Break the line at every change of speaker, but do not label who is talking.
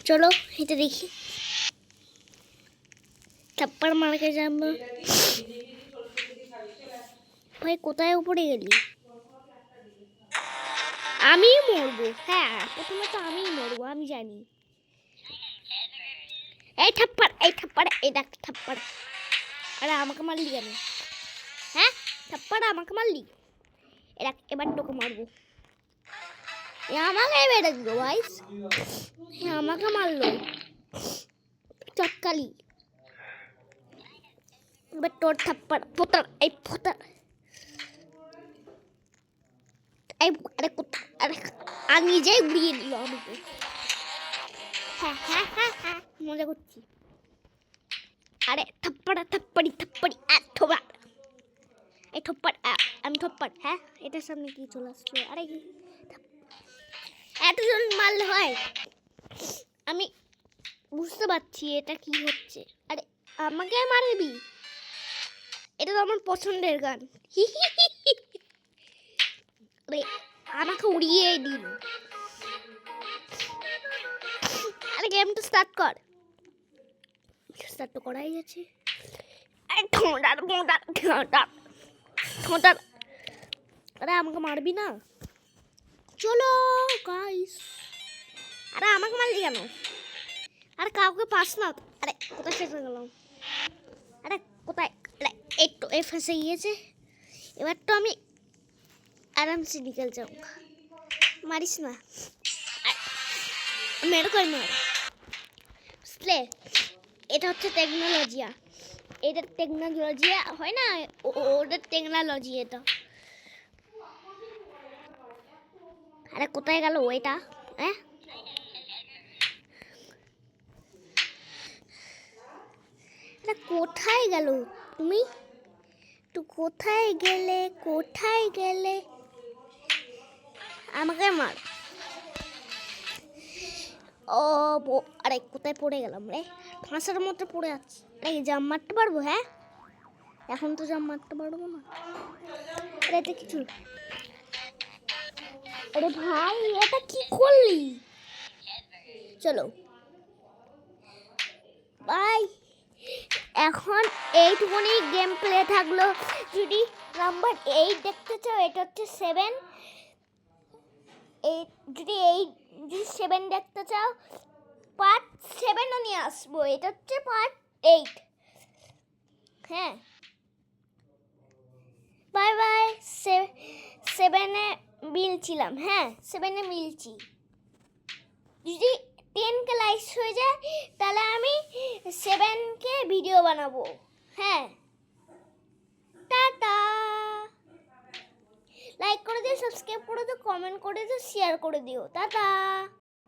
চলো এটা দেখি। থাপ্পড় মারকে যাব ভাই, কোথায় উপরে গেলি? আমি মরবো, হ্যাঁ প্রথমে তো আমি মরবো, আমি জানি। এই থাপ্পড়, এই থাপ্পড়, এই দেখ থাপ্পড়। আরে আমাকে মারলি কেন? হ্যাঁ থাপ্পড় আমাকে মারলি। এবার তোকে মারবো। আমাকে মেরে দিল ভাই, আমাকে মারলো চটকালি। এবার তোর থাপ্পড় ফোটার, এই ফোটার, এই আরে কোথা, আরে আর নিজেই উড়িয়ে দিল আমাকে। হ্যাঁ হ্যাঁ হ্যাঁ হ্যাঁ মজা করছি। আরে থাপ্পড়া থাপ্পড়ি থাপ্পড়ি থোবা, এই থপ্পড় আমি থপ্পড়। হ্যাঁ এটার সামনে কি চলে আসছে? আরে কি এতজন মারলে হয়? আমি বুঝতে পারছি এটা কি হচ্ছে। আরে আমাকে মারবি? এটা তো আমার পছন্দের গান। আরে আমাকে উড়িয়ে দিল। আরে গেমটা স্টার্ট কর। স্টার্ট তো করাই গেছে। আরে আমাকে মারবি না? চলো গাইস। আরে আমাকে মারলি কেন? আরে কাউকে পাস না। আরে কোথায় ফেসে গেলাম? আরে কোথায়? আরে এই তো এ ফেসে গিয়েছে। এবার তো আমি আরামসে নিকল যাऊंगा। মারিস না, মেরে কই মার। বুঝলে এটা হচ্ছে টেকনোলজিয়া, এটা টেকনোলজিয়া হয় না, ওদের টেকনোলজি এটা। আরে কোথায় গেল ওইটা? হ্যাঁ কোথায় গেল তুমি? তো কোথায় গেলে, কোথায় গেলে? আমাকে মার। ও আরে কোথায় পড়ে গেলাম রে? ফাঁসার মধ্যে পড়ে যাচ্ছি। আরে জাম মারতে পারবো? হ্যাঁ এখন তো জাম মারতে পারবো না। আরে এটা কিছু, আরে ভাই এটা কি করলি? চলো বাই। এখন এইটুকুনি গেম প্লে থাকলো। যদি নাম্বার 8 দেখতে চাও, এটা হচ্ছে 7। যদি 7 দেখতে চাও, পার্ট 7ও নিয়ে আসবো। এটা হচ্ছে পার্ট 8। হ্যাঁ বাই বাই। 7-এ মিলছিলাম, হ্যাঁ 7-এ মিলছি। যদি 10কে লাইক হয়ে যায় তাহলে আমি 7কে ভিডিও বানাবো। হ্যাঁ টাটা। লাইক করে দিও, সাবস্ক্রাইব করে দিও, কমেন্ট করে দিও, শেয়ার করে দিও। টাটা।